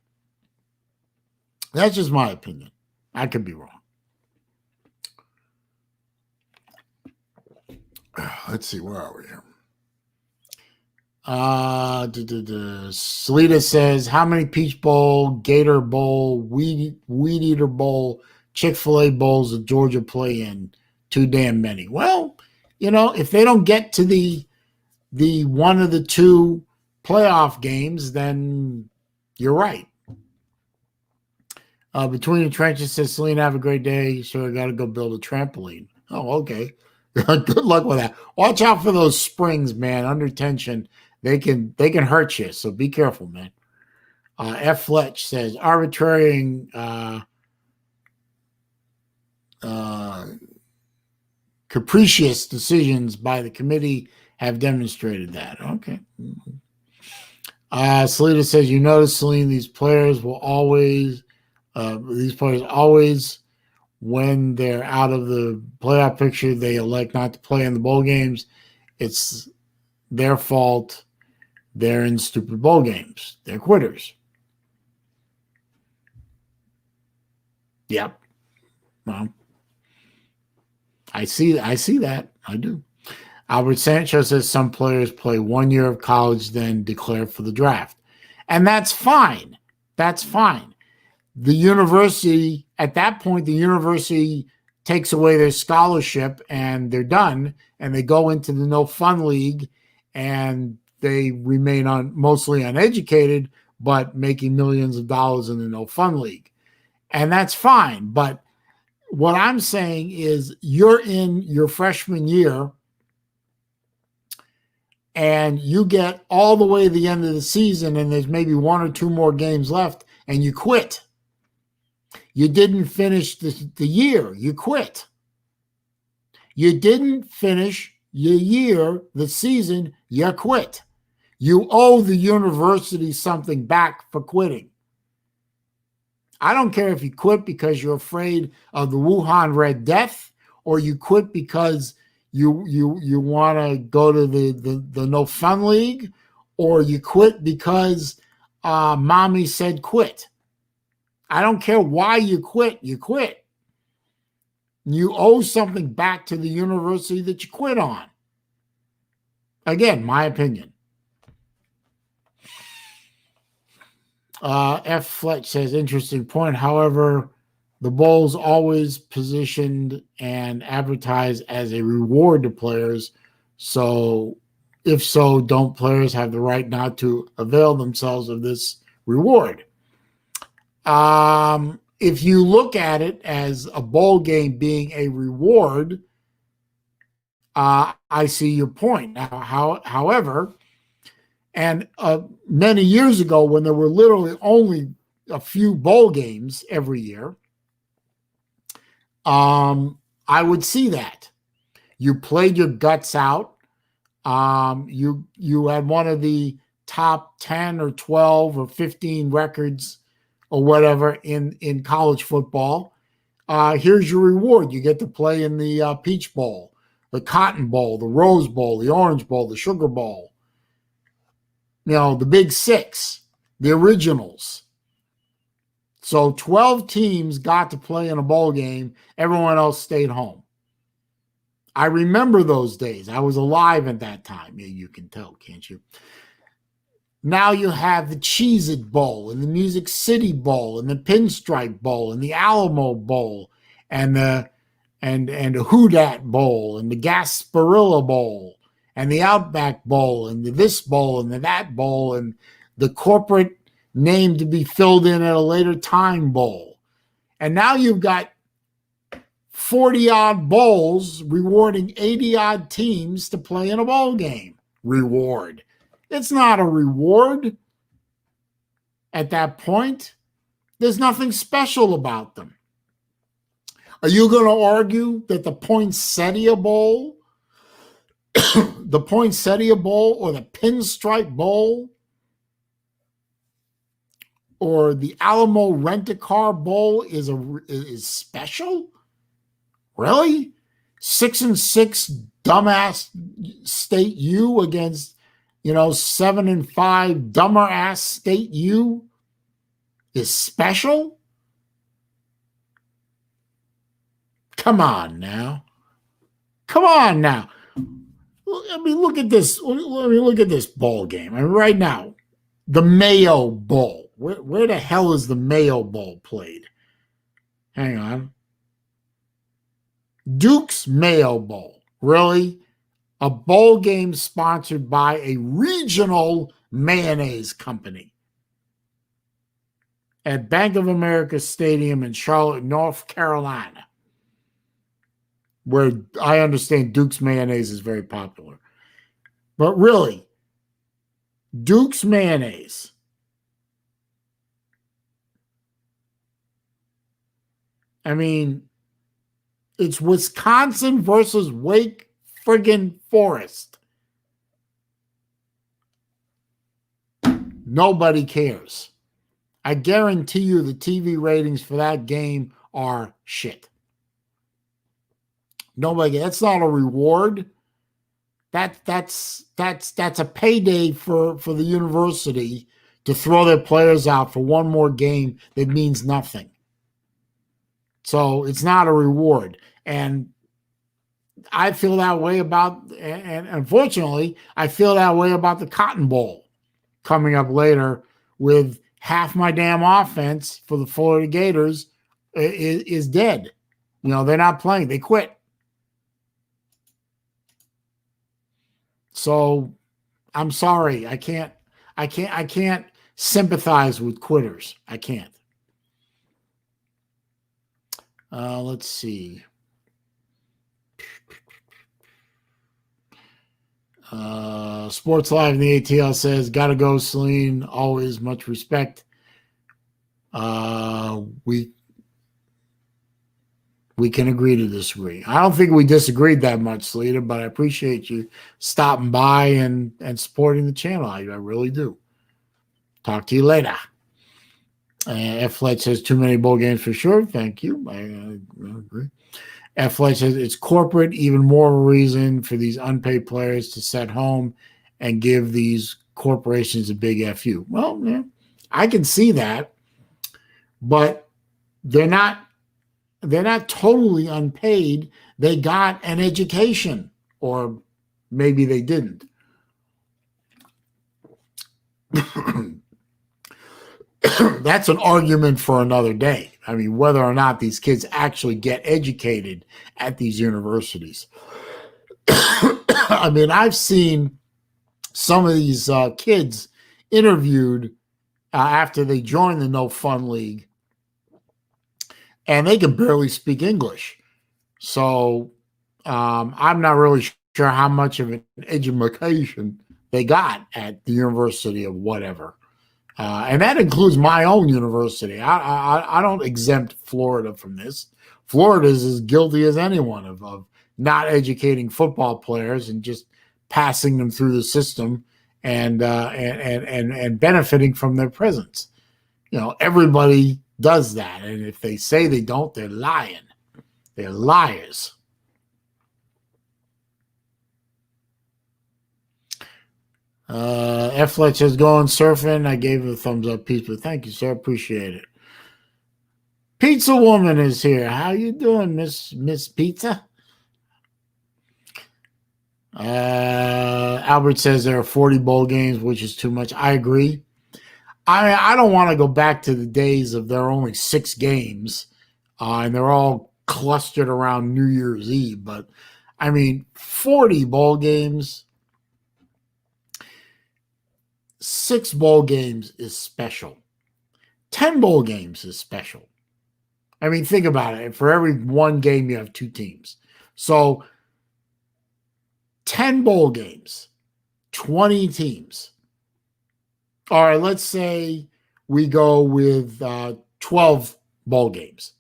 That's just my opinion. I could be wrong. Let's see, where are we here? Salita says, how many Peach Bowl, Gator Bowl, Weed Eater Bowl, Chick-fil-A bowls does Georgia play in? Too damn many. Well, if they don't get to the one of the two playoff games, then you're right. Between the Trenches says, Celine, have a great day. So I got to go build a trampoline. Oh, okay. Good luck with that. Watch out for those springs, man. Under tension, they can hurt you. So be careful, man. F. Fletch says, arbitrary capricious decisions by the committee have demonstrated that. Okay. Salita says, you notice, Celine, these players always, when they're out of the playoff picture, they elect not to play in the bowl games. It's their fault. They're in stupid bowl games. They're quitters. Yep. Well, I see that. I do. Albert Sancho says some players play 1 year of college, then declare for the draft. And that's fine. That's fine. The university, at that point, the university takes away their scholarship and they're done, and they go into the no fun league and they remain mostly uneducated, but making millions of dollars in the no fun league. And that's fine. But what I'm saying is, you're in your freshman year and you get all the way to the end of the season and there's maybe one or two more games left and you quit. You didn't finish the year. You quit. You didn't finish your year, the season, you quit. You owe the university something back for quitting. I don't care if you quit because you're afraid of the Wuhan Red Death, or you quit because you want to go to the no fun league, or you quit because mommy said quit. I don't care why you quit. You quit. You owe something back to the university that you quit on. Again, my opinion. F. Fletch says, interesting point. However, The bowl's always positioned and advertised as a reward to players. So, if so, don't players have the right not to avail themselves of this reward? If you look at it as a bowl game being a reward, I see your point. However, and many years ago, when there were literally only a few bowl games every year, I would see that. You played your guts out. You had one of the top 10 or 12 or 15 records or whatever in college football. Here's your reward. You get to play in the Peach Bowl, the Cotton Bowl, the Rose Bowl, the Orange Bowl, the Sugar Bowl. The Big Six, the originals. So 12 teams got to play in a bowl game. Everyone else stayed home. I remember those days. I was alive at that time. Yeah, you can tell, can't you? Now you have the Cheez-It Bowl and the Music City Bowl and the Pinstripe Bowl and the Alamo Bowl and the Houdat Bowl and the Gasparilla Bowl and the Outback Bowl and the this bowl and the that bowl and the corporate name to be filled in at a later time bowl. And now you've got 40-odd bowls rewarding 80-odd teams to play in a bowl game. Reward. It's not a reward at that point. There's nothing special about them. Are you going to argue that the Poinsettia Bowl, the Poinsettia Bowl or the Pinstripe Bowl or the Alamo Rent-A-Car Bowl is special? Really? 6-6 dumbass State U against 7-5 dumber ass State U is special? Come on now. I mean, look at this. Let me look at this bowl game. I mean, right now, the Mayo Bowl. Where the hell is the Mayo Bowl played? Hang on. Duke's Mayo Bowl. Really? A bowl game sponsored by a regional mayonnaise company at Bank of America Stadium in Charlotte, North Carolina, where I understand Duke's mayonnaise is very popular. But really, Duke's mayonnaise. I mean, it's Wisconsin versus Wake friggin' Forest. Nobody cares. I guarantee you the TV ratings for that game are shit. Nobody. That's not a reward. That's a payday for the university to throw their players out for one more game that means nothing. So it's not a reward. And I feel that way about, and unfortunately, I feel that way about the Cotton Bowl coming up later with half my damn offense for the Florida Gators is dead. They're not playing. They quit. So I'm sorry. I can't sympathize with quitters. I can't. Let's see. Sports Live in the ATL says, gotta go, Saleen. Always much respect. We can agree to disagree. I don't think we disagreed that much, Salita, but I appreciate you stopping by and supporting the channel. I really do. Talk to you later. F. Fletch says too many bowl games for sure. Thank you. I agree. F. Fletch says it's corporate, even more of a reason for these unpaid players to set home and give these corporations a big FU. Well, yeah, I can see that, but they're not totally unpaid. They got an education, or maybe they didn't. That's an argument for another day. I mean, whether or not these kids actually get educated at these universities. I mean, I've seen some of these kids interviewed after they joined the No Fun League, and they can barely speak English. So I'm not really sure how much of an education they got at the University of whatever. And that includes my own university. I don't exempt Florida from this. Florida is as guilty as anyone of not educating football players and just passing them through the system and benefiting from their presence. You know, everybody does that, and if they say they don't, they're lying. They're liars. F. Fletch is going surfing. I gave him a thumbs up piece, but thank you, sir. Appreciate it. Pizza Woman is here. How you doing, Miss Pizza? Albert says there are 40 bowl games, which is too much. I agree. I don't want to go back to the days of there are only 6 games, and they're all clustered around New Year's Eve. But I mean, 40 bowl games. 6 bowl games is special. 10 bowl games is special. I mean, think about it. For every one game, you have 2 teams. So 10 bowl games, 20 teams. All right, let's say we go with 12 bowl games.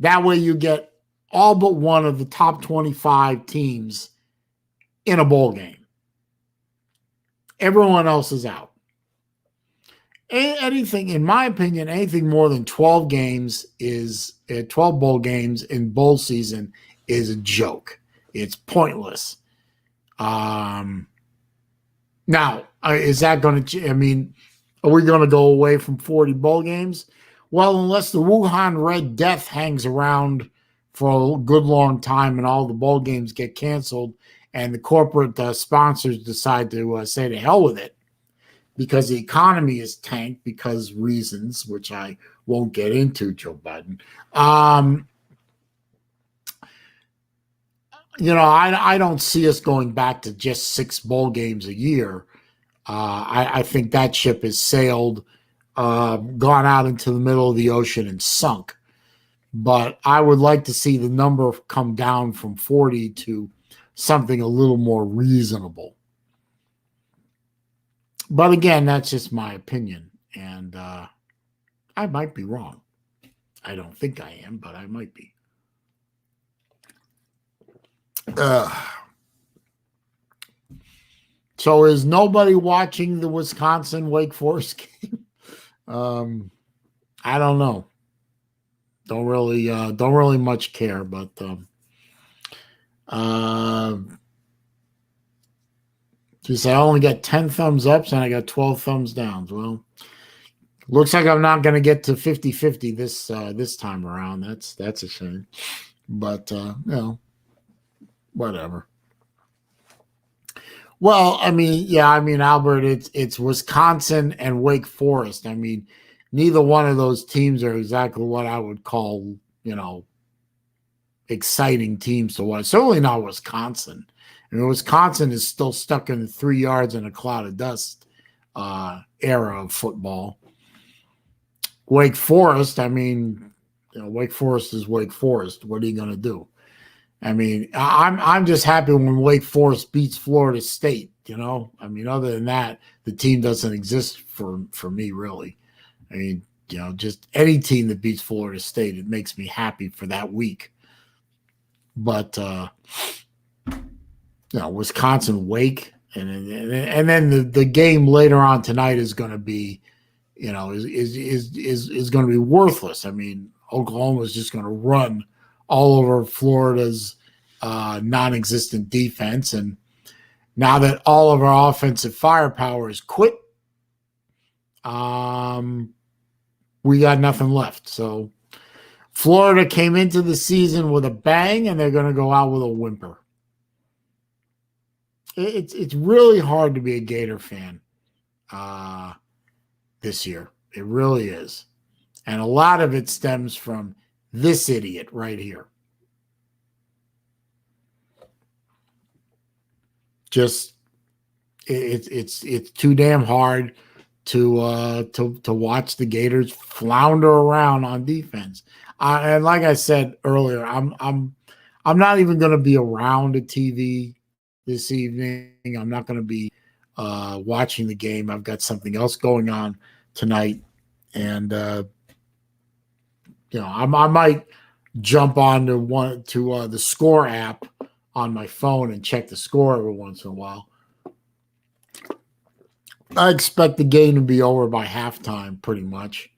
That way you get all but one of the top 25 teams in a bowl game. Everyone else is out. Anything, in my opinion, anything more than 12 games is 12 bowl games in bowl season is a joke. It's pointless. Now, is that going to? I mean, are we going to go away from 40 bowl games? Well, unless the Wuhan Red Death hangs around for a good long time and all the bowl games get canceled, and the corporate sponsors decide to say to hell with it because the economy is tanked because reasons, which I won't get into, Joe Biden. I don't see us going back to just 6 bowl games a year. I think that ship has sailed, gone out into the middle of the ocean and sunk. But I would like to see the number come down from 40 to something a little more reasonable. But again, that's just my opinion, and I might be wrong. I don't think I am, but I might be. So is nobody watching the Wisconsin Wake Forest game? I don't know. Don't really much care, but she said I only got 10 thumbs ups and I got 12 thumbs downs. Well, looks like I'm not going to get to 50-50 this time around. That's a shame. But whatever. Well, I mean, Albert, it's Wisconsin and Wake Forest. I mean, neither one of those teams are exactly what I would call, exciting teams to watch. Certainly not Wisconsin. I mean, Wisconsin is still stuck in the 3 yards in a cloud of dust era of football. Wake Forest, I mean, Wake Forest is Wake Forest. What are you going to do? I mean, I'm just happy when Wake Forest beats Florida State. I mean, other than that, the team doesn't exist for me, really. I mean, just any team that beats Florida State, it makes me happy for that week. But Wisconsin Wake, and then the game later on tonight is going to be, is going to be worthless. I mean, Oklahoma is just going to run all over Florida's non-existent defense, and now that all of our offensive firepower is quit, we got nothing left. So Florida came into the season with a bang, and they're going to go out with a whimper. It's really hard to be a Gator fan this year. It really is. And a lot of it stems from this idiot right here. Just it's too damn hard to watch the Gators flounder around on defense. And like I said earlier, I'm not even going to be around the TV this evening. I'm not going to be watching the game. I've got something else going on tonight, and I might jump on to the score app on my phone and check the score every once in a while. I expect the game to be over by halftime, pretty much.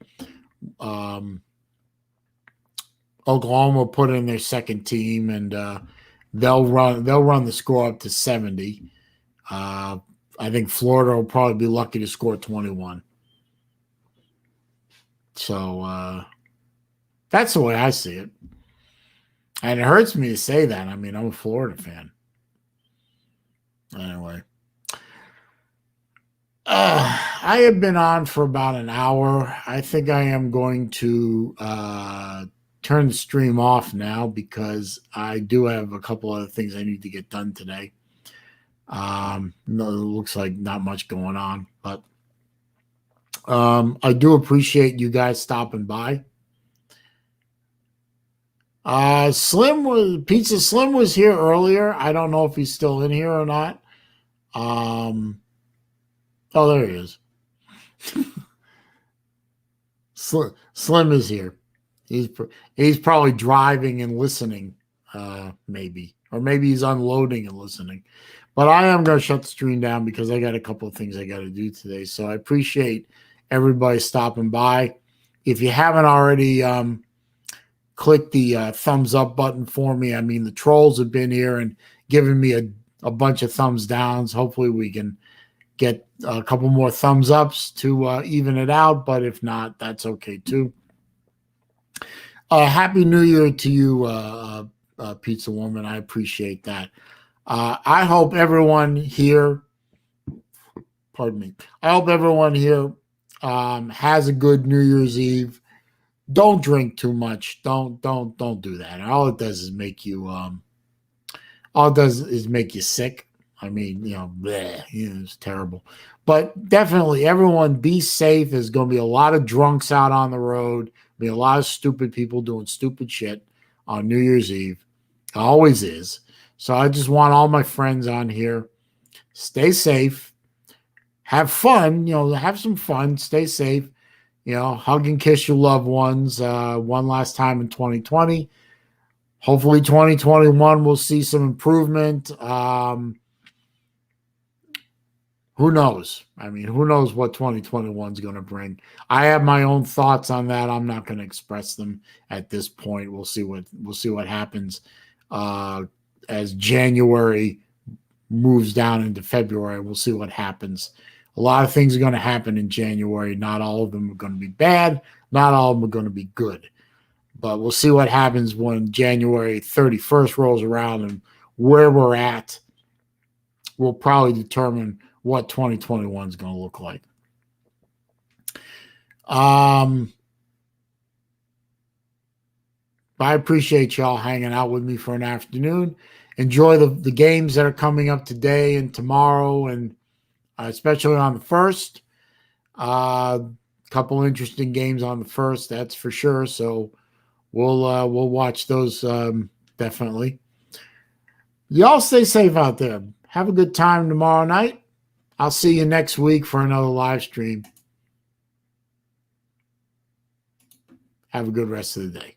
Oklahoma will put in their second team, and they'll run the score up to 70. I think Florida will probably be lucky to score 21. So that's the way I see it. And it hurts me to say that. I mean, I'm a Florida fan. Anyway. I have been on for about an hour. I think I am going to turn the stream off now because I do have a couple other things I need to get done today. No, it looks like not much going on, but I do appreciate you guys stopping by. Pizza Slim was here earlier. I don't know if he's still in here or not. Oh, there he is. Slim is here. He's probably driving and listening, maybe. Or maybe he's unloading and listening. But I am going to shut the stream down because I got a couple of things I got to do today. So I appreciate everybody stopping by. If you haven't already clicked the thumbs up button for me, I mean, the trolls have been here and given me a bunch of thumbs downs. Hopefully we can get a couple more thumbs ups to even it out, but if not, that's okay too. Happy New Year to you, Pizza Woman. I appreciate that. I hope everyone here, pardon me, I hope everyone here has a good New Year's Eve. Don't drink too much. Don't do that. All it does is make you sick. I mean, bleh, it's terrible. But definitely, everyone be safe. There's going to be a lot of drunks out on the road. Be a lot of stupid people doing stupid shit on New Year's Eve. It always is. So I just want all my friends on here. Stay safe. Have fun. Have some fun. Stay safe. Hug and kiss your loved ones one last time in 2020. Hopefully 2021 we'll see some improvement. Who knows? I mean, who knows what 2021 is going to bring? I have my own thoughts on that. I'm not going to express them at this point. We'll see what happens as January moves down into February. We'll see what happens. A lot of things are going to happen in January. Not all of them are going to be bad. Not all of them are going to be good. But we'll see what happens when January 31st rolls around, and where we're at will probably determine what 2021 is going to look like. I appreciate y'all hanging out with me for an afternoon. Enjoy the games that are coming up today and tomorrow, and especially on the 1st. Couple interesting games on the 1st, that's for sure. So we'll watch those definitely. Y'all stay safe out there. Have a good time tomorrow night. I'll see you next week for another live stream. Have a good rest of the day.